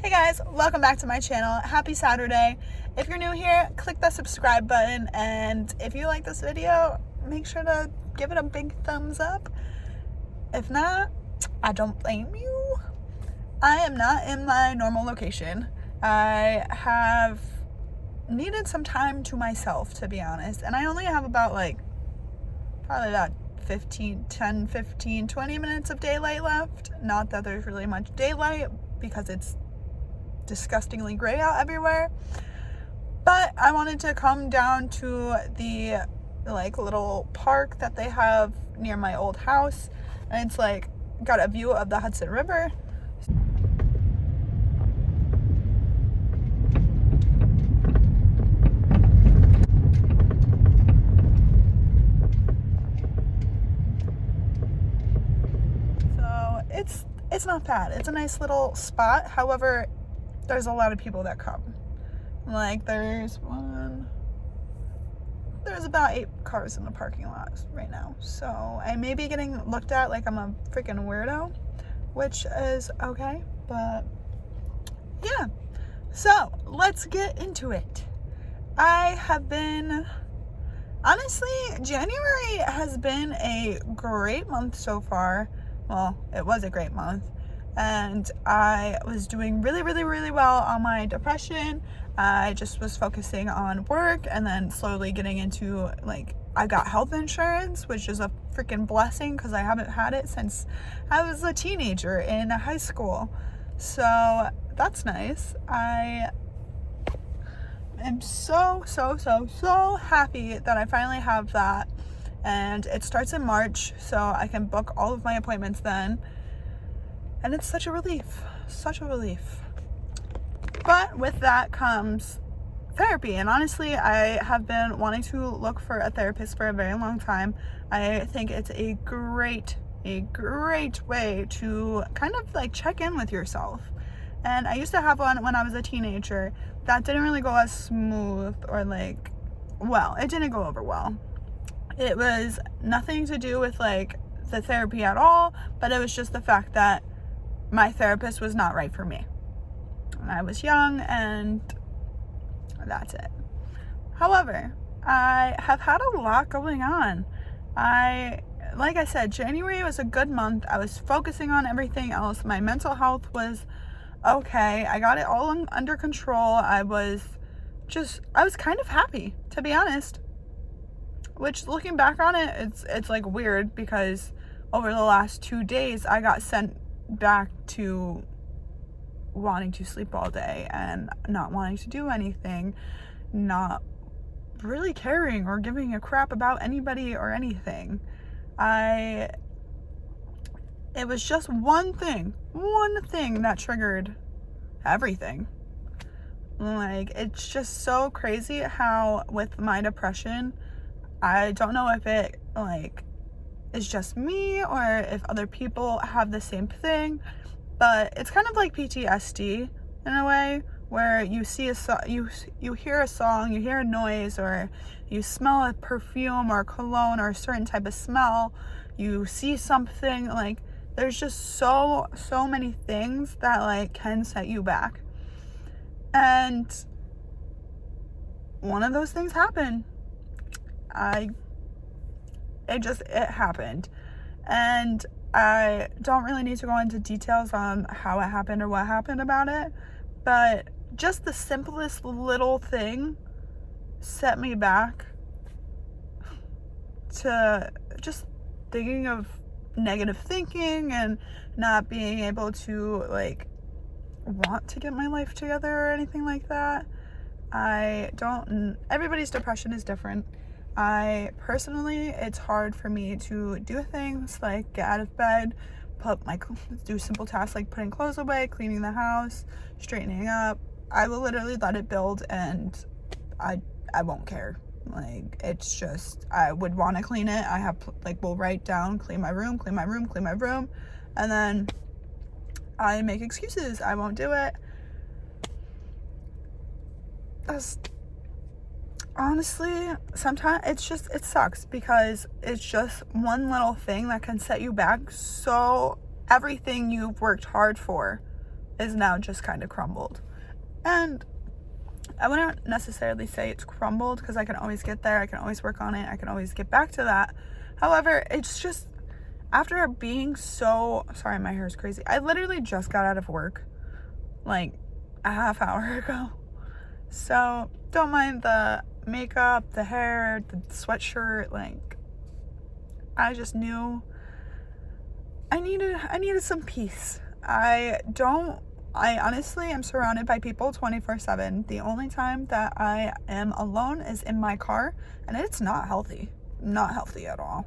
Hey guys, welcome back to my channel. Happy Saturday. If you're new here, click that subscribe button, and if you like this video, make sure to give it a big thumbs up. If not, I don't blame you. I am not in my normal location. I have needed some time to myself, to be honest, and I only have about probably about 20 minutes of daylight left. Not that there's really much daylight because it's disgustingly gray out everywhere, but I wanted to come down to the little park that they have near my old house, and it's got a view of the Hudson River. So it's not bad. It's a nice little spot. However, there's a lot of people that come. There's about 8 cars in the parking lot right now. So I may be getting looked at like I'm a freaking weirdo, which is okay, but yeah. So let's get into it. Honestly, January has been a great month so far. Well, it was a great month. And I was doing really, really, really well on my depression. I just was focusing on work and then slowly getting into, I got health insurance, which is a freaking blessing because I haven't had it since I was a teenager in high school. So that's nice. I am so happy that I finally have that. And it starts in March, so I can book all of my appointments then. And it's such a relief. But with that comes therapy. And honestly, I have been wanting to look for a therapist for a very long time. I think it's a great way to kind of check in with yourself. And I used to have one when I was a teenager. That didn't really go as smooth or it didn't go over well. It was nothing to do with the therapy at all, but it was just the fact that my therapist was not right for me. And I was young, and that's it. However, I have had a lot going on. Like I said, January was a good month. I was focusing on everything else. My mental health was okay. I got it all under control. I was kind of happy, to be honest. Which, looking back on it, it's weird because over the last 2 days, I got sent back to wanting to sleep all day and not wanting to do anything, not really caring or giving a crap about anybody or anything. It was just one thing that triggered everything. It's just so crazy how with my depression, I don't know if it is just me or if other people have the same thing, but it's kind of like PTSD in a way, where you see you hear a song, you hear a noise, or you smell a perfume or cologne or a certain type of smell, you see something, there's just so many things that can set you back. And one of those things happened. It happened, and I don't really need to go into details on how it happened or what happened about it, but just the simplest little thing set me back to just thinking of negative thinking and not being able to want to get my life together or anything like that. Everybody's depression is different. Personally, it's hard for me to do things like get out of bed, do simple tasks like putting clothes away, cleaning the house, straightening up. I will literally let it build, and I won't care. It's just, I would want to clean it. We'll write down, clean my room, and then I make excuses. I won't do it. Honestly, sometimes it sucks because it's just one little thing that can set you back. So everything you've worked hard for is now just kind of crumbled. And I wouldn't necessarily say it's crumbled, because I can always get there, I can always work on it, I can always get back to that. However, it's just, after being so, sorry, my hair is crazy. I literally just got out of work like a half hour ago. So don't mind the makeup, the hair, the sweatshirt. Like, I just knew I needed some peace. I honestly am surrounded by people 24/7. The only time that I am alone is in my car, and it's not healthy. Not healthy at all.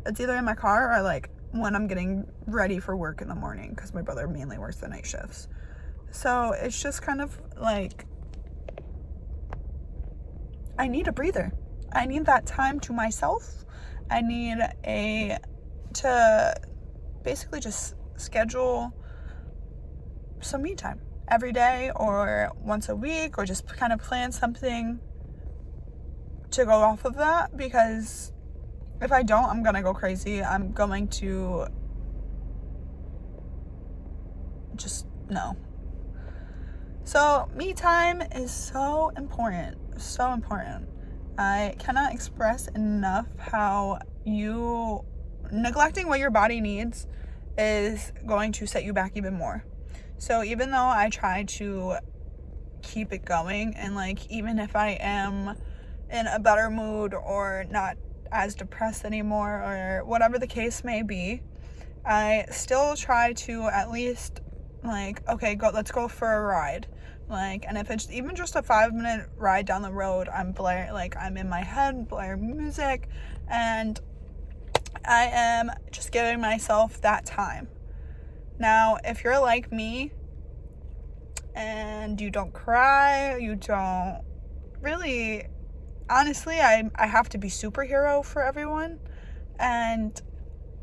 It's either in my car or like when I'm getting ready for work in the morning, because my brother mainly works the night shifts. So it's just kind of like, I need a breather. I need that time to myself. I need to basically just schedule some me time every day or once a week, or just kind of plan something to go off of that, because if I don't, I'm gonna go crazy. I'm going to just, no. So me time is so important, so important. I cannot express enough how you neglecting what your body needs is going to set you back even more. So even though I try to keep it going, and like, even if I am in a better mood or not as depressed anymore or whatever the case may be, I still try to at least, like, okay, let's go for a ride. Like, and if it's even just a 5-minute ride down the road, I'm in my head blaring music, and I am just giving myself that time. Now, if you're like me and you don't cry, you don't really, honestly, I have to be superhero for everyone, and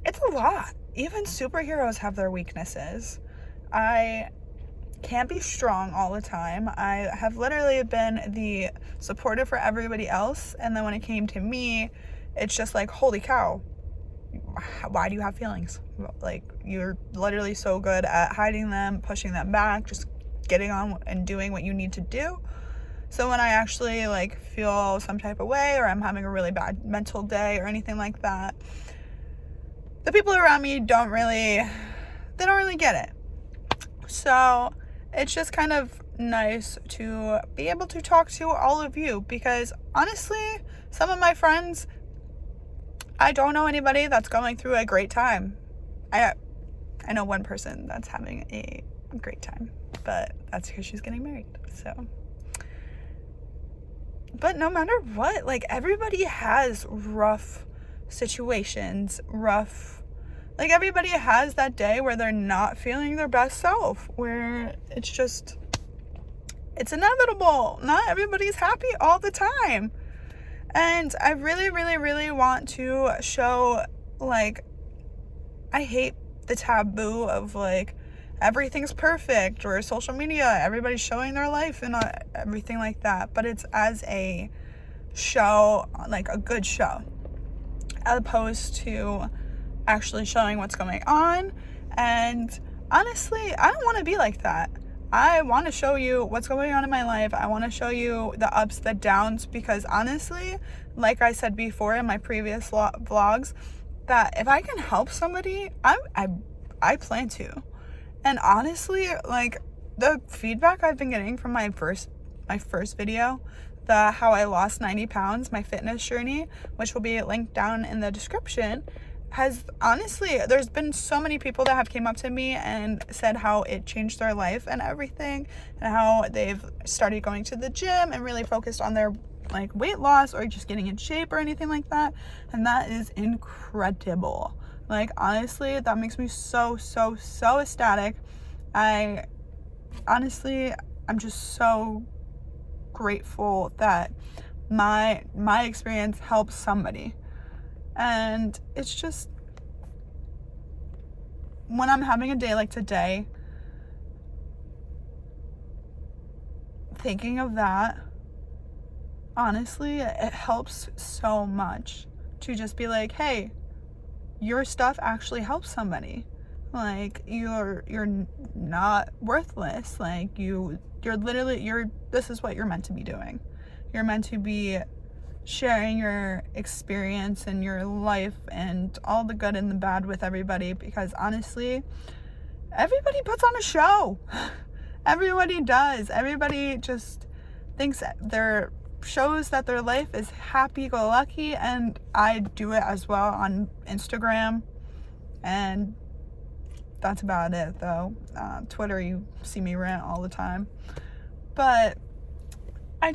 it's a lot. Even superheroes have their weaknesses. I can't be strong all the time. I have literally been the supporter for everybody else, and then when it came to me, it's just like, holy cow, why do you have feelings? Like, you're literally so good at hiding them, pushing them back, just getting on and doing what you need to do. So when I actually like feel some type of way, or I'm having a really bad mental day or anything like that, the people around me don't really get it. So it's just kind of nice to be able to talk to all of you, because honestly, some of my friends, I don't know anybody that's going through a great time. I know one person that's having a great time, but that's because she's getting married. So, but no matter what, like, everybody has rough situations, like, everybody has that day where they're not feeling their best self, where it's inevitable. Not everybody's happy all the time. And I really, really, really want to show, like, I hate the taboo of, like, everything's perfect, or social media, everybody's showing their life and everything like that. But it's as a show, like a good show, as opposed to actually showing what's going on. And honestly, I don't want to be like that. I want to show you what's going on in my life. I want to show you the ups, the downs, because honestly, like I said before in my previous vlogs, that if I can help somebody, I plan to. And honestly, like, the feedback I've been getting from my first video, how I lost 90 pounds, my fitness journey, which will be linked down in the description, has honestly, there's been so many people that have came up to me and said how it changed their life and everything, and how they've started going to the gym and really focused on their like weight loss or just getting in shape or anything like that. And that is incredible. Like, honestly, that makes me so ecstatic. I'm just so grateful that my experience helps somebody. And it's just, when I'm having a day like today, thinking of that, honestly, it helps so much to just be like, hey, your stuff actually helps somebody. Like, you're not worthless. Like, you're literally, this is what you're meant to be doing. You're meant to be sharing your experience and your life and all the good and the bad with everybody, because honestly, everybody puts on a show. Everybody does. Everybody just thinks shows that their life is happy-go-lucky, and I do it as well on Instagram, and that's about it though. Twitter, you see me rant all the time, but I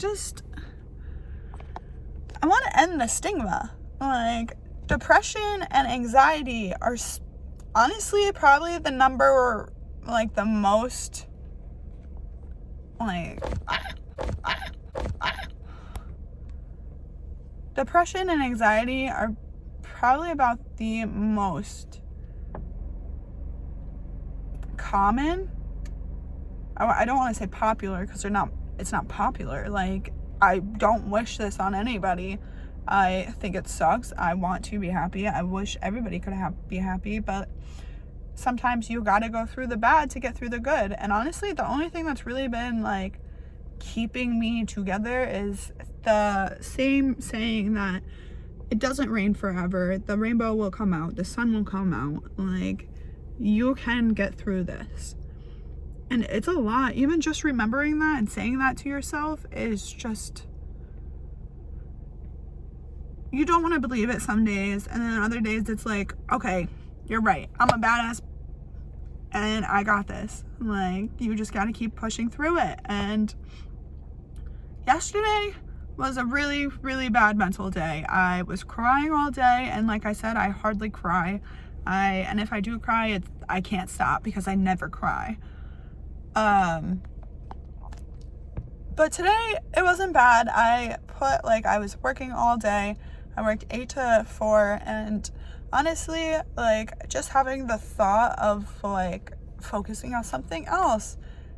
want to end the stigma. Like, depression and anxiety are honestly probably the number, like, the most, like, depression and anxiety are probably about the most common. I don't want to say popular, because it's not popular. Like, I don't wish this on anybody. I think it sucks. I want to be happy. I wish everybody could be happy, but sometimes you gotta go through the bad to get through the good. And honestly, the only thing that's really been, like, keeping me together is the same saying that it doesn't rain forever. The rainbow will come out. The sun will come out. Like, you can get through this. And it's a lot. Even just remembering that and saying that to yourself is just, you don't want to believe it some days, and then other days it's like, okay, you're right, I'm a badass and I got this. Like, you just got to keep pushing through it. And yesterday was a really, really bad mental day. I was crying all day, and like I said, I hardly cry. And if I do cry, I can't stop, because I never cry. But today it wasn't bad. I was working all day. I worked 8 to 4, and honestly, like, just having the thought of, like, focusing on something else,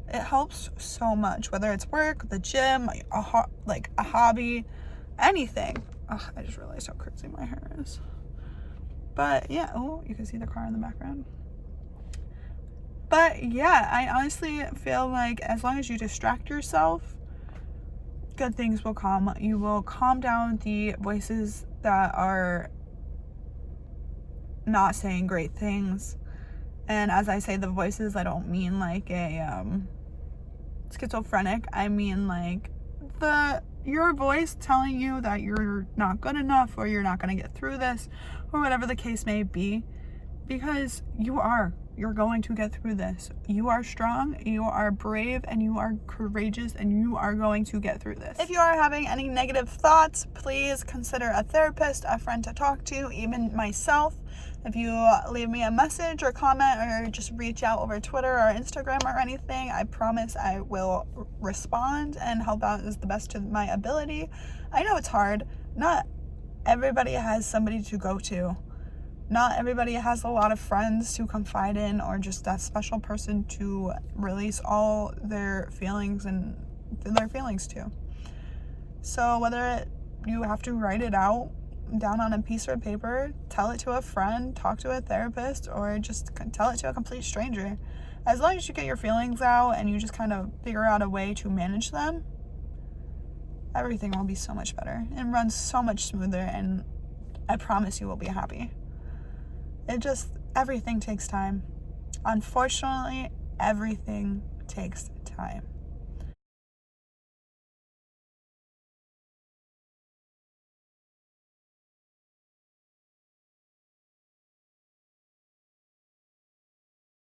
it helps so much, whether it's work, the gym, a hobby, anything. Oh, I just realized how crazy my hair is. But yeah, oh, you can see the car in the background. But yeah, I honestly feel like as long as you distract yourself, good things will come. You will calm down the voices that are not saying great things. And as I say the voices, I don't mean like a schizophrenic. I mean like your voice telling you that you're not good enough, or you're not going to get through this, or whatever the case may be, because you're going to get through this. You are strong, you are brave, and you are courageous, and you are going to get through this. If you are having any negative thoughts, please consider a therapist, a friend to talk to, even myself. If you leave me a message or comment, or just reach out over Twitter or Instagram or anything, I promise I will respond and help out as the best to my ability. I know it's hard. Not everybody has somebody to go to. Not everybody has a lot of friends to confide in, or just that special person to release all their feelings to. So whether you have to write it out down on a piece of paper, tell it to a friend, talk to a therapist, or just tell it to a complete stranger, as long as you get your feelings out and you just kind of figure out a way to manage them, everything will be so much better and run so much smoother, and I promise you will be happy. Everything takes time. Unfortunately, everything takes time.